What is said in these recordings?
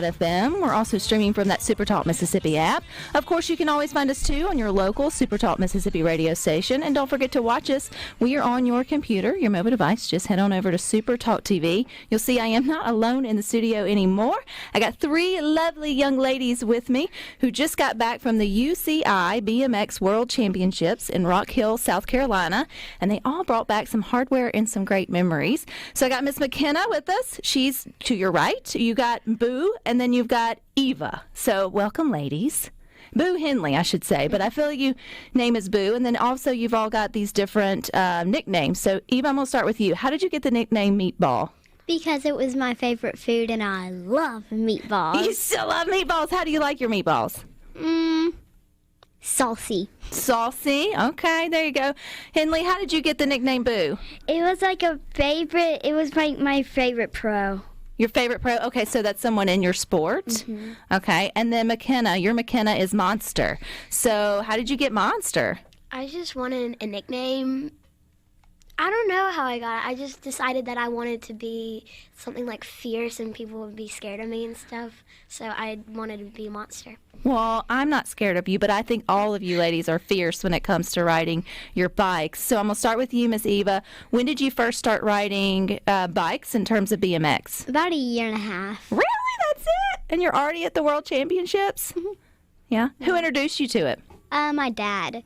FM. We're also streaming from that SuperTalk Mississippi app. Of course, you can always find us, too, on your local SuperTalk Mississippi radio station. And don't forget to watch us. We are on your computer, your mobile device. Just head on over to SuperTalk TV. You'll see I am not alone in the studio anymore. I got three lovely young ladies with me who just got back from the UCI BMX World Championships in Rock Hill, South Carolina. And they all brought back some hardware and some great memories. So I got Miss Mackenna with us. She's to your right. You got Boo. And then you've got Eva. So welcome, ladies. Boo Henly, I should say. But I feel you name is Boo. And then also you've all got these different nicknames. So Eva, I'm going to start with you. How did you get the nickname Meatball? Because it was my favorite food, and I love meatballs. You still love meatballs. How do you like your meatballs? Saucy. Saucy? Okay, there you go. Henly, how did you get the nickname Boo? It was like a favorite. It was my favorite pro. Your favorite pro? Okay, so that's someone in your sport. Mm-hmm. Okay, and then Mackenna. Your Mackenna is Monster. So how did you get Monster? I just wanted a nickname. I don't know how I got it. I just decided that I wanted to be something like fierce and people would be scared of me and stuff. So I wanted to be Monster. Well, I'm not scared of you, but I think all of you ladies are fierce when it comes to riding your bikes. So I'm going to start with you, Miss Eva. When did you first start riding bikes in terms of BMX? About a year and a half. Really? That's it? And you're already at the World Championships? Mm-hmm. Yeah? Who introduced you to it? My dad.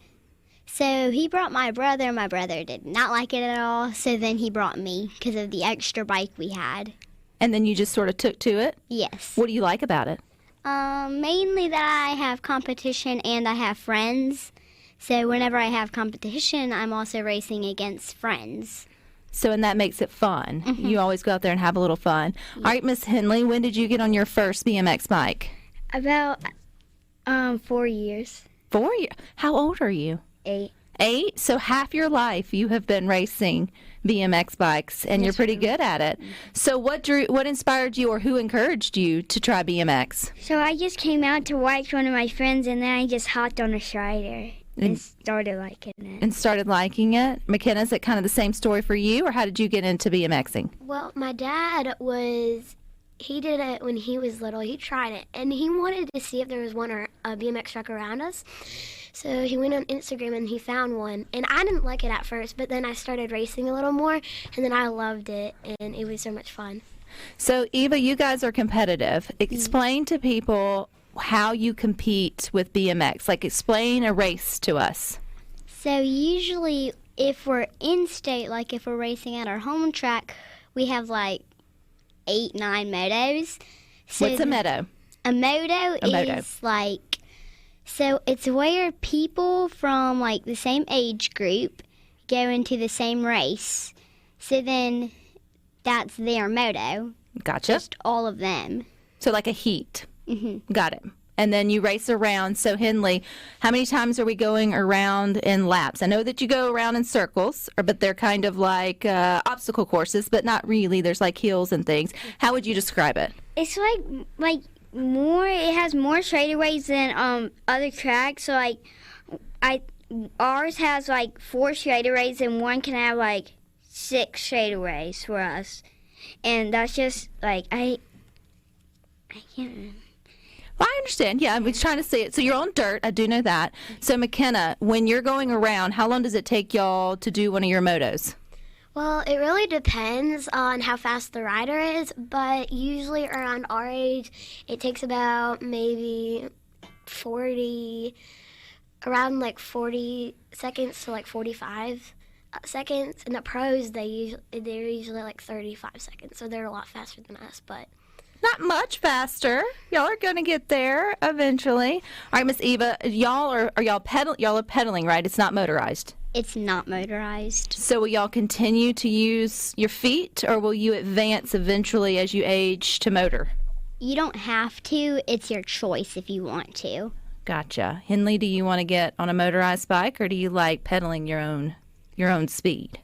So he brought my brother. My brother did not like it at all. So then he brought me because of the extra bike we had. And then you just sort of took to it? Yes. What do you like about it? Mainly that I have competition and I have friends. So whenever I have competition, I'm also racing against friends. So, and that makes it fun. Mm-hmm. You always go out there and have a little fun. Yeah. All right, Miss Henly, when did you get on your first BMX bike? About 4 years. 4 years? How old are you? 8. 8? So half your life you have been racing BMX bikes, and you're pretty good at it. So what inspired you, or who encouraged you to try BMX? So I just came out to watch one of my friends, and then I just hopped on a Strider and started liking it. Mackenna, is it kind of the same story for you, or how did you get into BMXing? Well, my dad he did it when he was little. He tried it, and he wanted to see if there was one or a BMX truck around us. So he went on Instagram and he found one. And I didn't like it at first, but then I started racing a little more, and then I loved it, and it was so much fun. So, Eva, you guys are competitive. Explain to people how you compete with BMX. Like, explain a race to us. So usually if we're in state, like if we're racing at our home track, we have like 8, 9 motos. So what's a moto? A moto is like, so it's where people from like the same age group go into the same race. So then that's their moto. Gotcha. Just all of them. So like a heat. Mm-hmm. Got it. And then you race around. So Henly, how many times are we going around in laps? I know that you go around in circles, but they're kind of like obstacle courses, but not really. There's like hills and things. How would you describe it? It's like more. It has more straightaways than other tracks. So like, ours has like 4 straightaways, and one can have like 6 straightaways for us. And that's just like I can't remember. Well, I understand. Yeah, I was trying to say it. So you're on dirt. I do know that. So Mackenna, when you're going around, how long does it take y'all to do one of your motos? Well, it really depends on how fast the rider is, but usually around our age, it takes about maybe 40 seconds to like 45 seconds. And the pros, they're usually like 35 seconds, so they're a lot faster than us, but... Not much faster. Y'all are going to get there eventually. All right, Miss Eva, y'all are pedaling, right? It's not motorized. It's not motorized. So will y'all continue to use your feet, or will you advance eventually as you age to motor? You don't have to. It's your choice if you want to. Gotcha. Henly, do you want to get on a motorized bike, or do you like pedaling your own speed?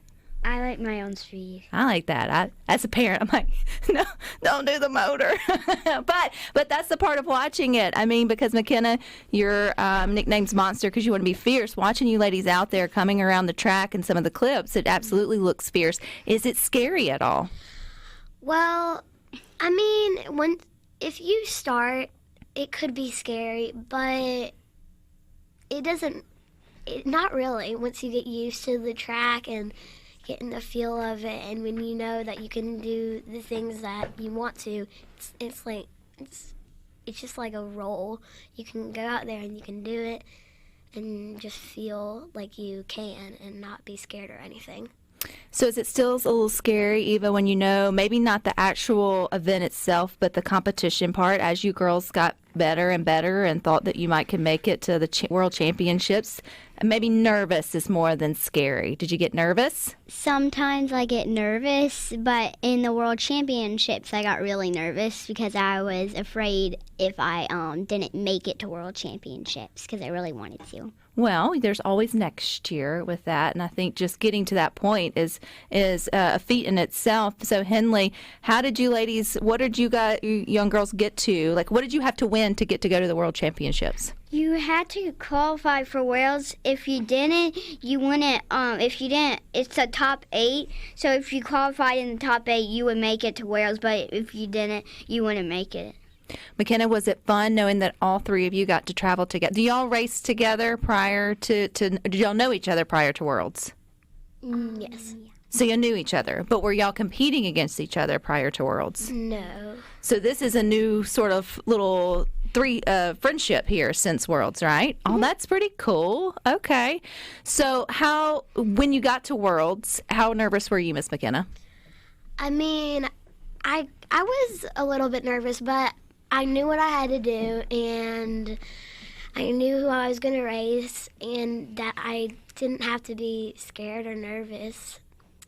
I like my own speed. I like that. As a parent, I'm like, no, don't do the motor. but that's the part of watching it. I mean, because Mackenna, your nickname's Monster because you want to be fierce. Watching you ladies out there coming around the track and some of the clips, it absolutely looks fierce. Is it scary at all? Well, I mean, if you start, it could be scary, but not really. Once you get used to the track and getting the feel of it, and when you know that you can do the things that you want to, it's just like a roll. You can go out there and you can do it and just feel like you can and not be scared or anything. So is it still a little scary, Eva, when you know maybe not the actual event itself, but the competition part, as you girls got better and better and thought that you might could make it to the World Championships? Maybe nervous is more than scary. Did you get nervous? Sometimes I get nervous, but in the World Championships I got really nervous because I was afraid if I didn't make it to World Championships because I really wanted to. Well, there's always next year with that, and I think just getting to that point is a feat in itself. So, Henly, how did you ladies, what did you young girls get to? Like, what did you have to win to get to go to the World Championships? You had to qualify for Worlds. If you didn't, you wouldn't. If you didn't, it's a top 8. So if you qualified in the top 8, you would make it to Worlds. But if you didn't, you wouldn't make it. Mackenna, was it fun knowing that all three of you got to travel together? Do y'all race together prior to did y'all know each other prior to Worlds? Yes. So you knew each other, but were y'all competing against each other prior to Worlds? No. So this is a new sort of little friendship here since Worlds, right? Oh, that's pretty cool. Okay. So when you got to Worlds, how nervous were you, Miss Mackenna? I mean, I was a little bit nervous, but I knew what I had to do, and I knew who I was going to race, and that I didn't have to be scared or nervous.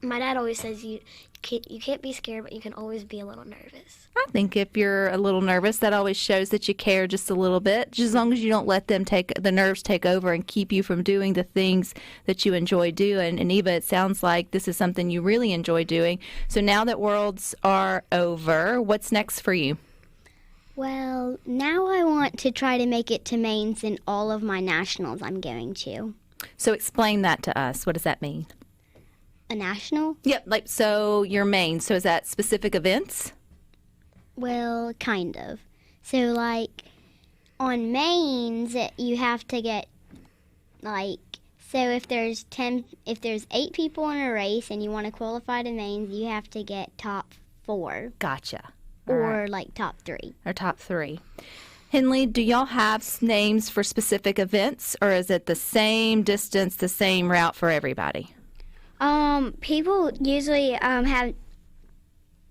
My dad always says you can't be scared, but you can always be a little nervous. I think if you're a little nervous, that always shows that you care just a little bit, just as long as you don't let the nerves take over and keep you from doing the things that you enjoy doing. And Eva, it sounds like this is something you really enjoy doing. So now that Worlds are over, what's next for you? Well, now I want to try to make it to mains in all of my nationals I'm going to. So explain that to us. What does that mean? A national? Yep, so your main. So is that specific events? Well, kind of. So, like, on mains, you have to get, so if there's 8 people in a race and you want to qualify to mains, you have to get top 4. Gotcha. Or, top 3. Or top 3. Henly, do y'all have names for specific events, or is it the same distance, the same route for everybody? People usually have.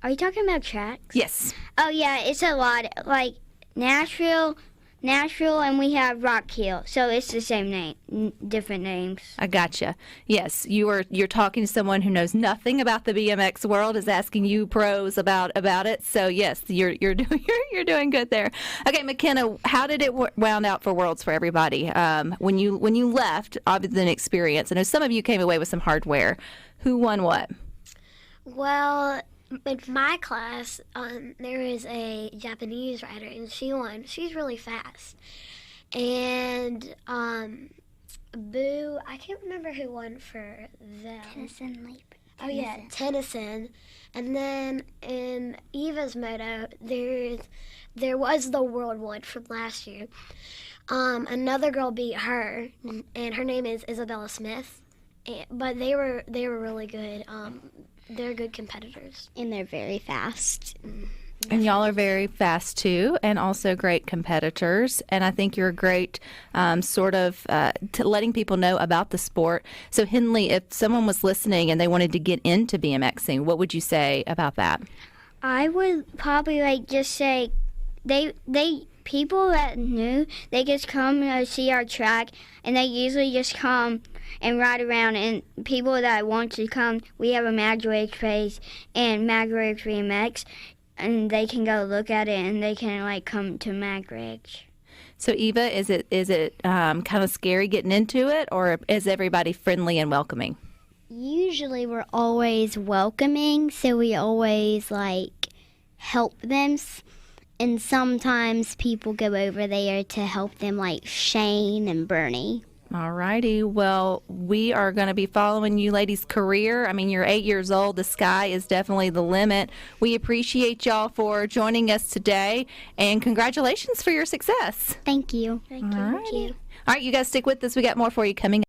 Are you talking about tracks? Yes. Oh yeah, it's a lot. Like Nashville, and we have Rock Hill, so it's the same name, different names. I gotcha. Yes, you're talking to someone who knows nothing about the BMX world, is asking you pros about it. So yes, you're doing good there. Okay, Mackenna, how did it wound out for Worlds for everybody? When you left, obviously an experience. I know some of you came away with some hardware. Who won what? Well, in my class, there was a Japanese rider, and she won. She's really fast. And Boo, I can't remember who won for them. Oh yeah, Tennyson. And then in Eva's moto, there was the world one from last year. Another girl beat her, and her name is Isabella Smith. But they were really good. They're good competitors. And they're very fast. And y'all are very fast, too, and also great competitors. And I think you're a great letting people know about the sport. So, Henly, if someone was listening and they wanted to get into BMXing, what would you say about that? I would probably, just say people that knew, they just come see our track, and they usually just come and ride around, and people that want to come, we have a Magway page and Magway BMX, and they can go look at it, and they can come to Magway. So Eva, is it kind of scary getting into it, or is everybody friendly and welcoming? Usually we're always welcoming, so we always help them, and sometimes people go over there to help them, like Shane and Bernie. All righty. Well, we are going to be following you ladies' career. I mean, you're 8 years old. The sky is definitely the limit. We appreciate y'all for joining us today, and congratulations for your success. Thank you. Thank you. All right, you guys stick with us. We got more for you coming up.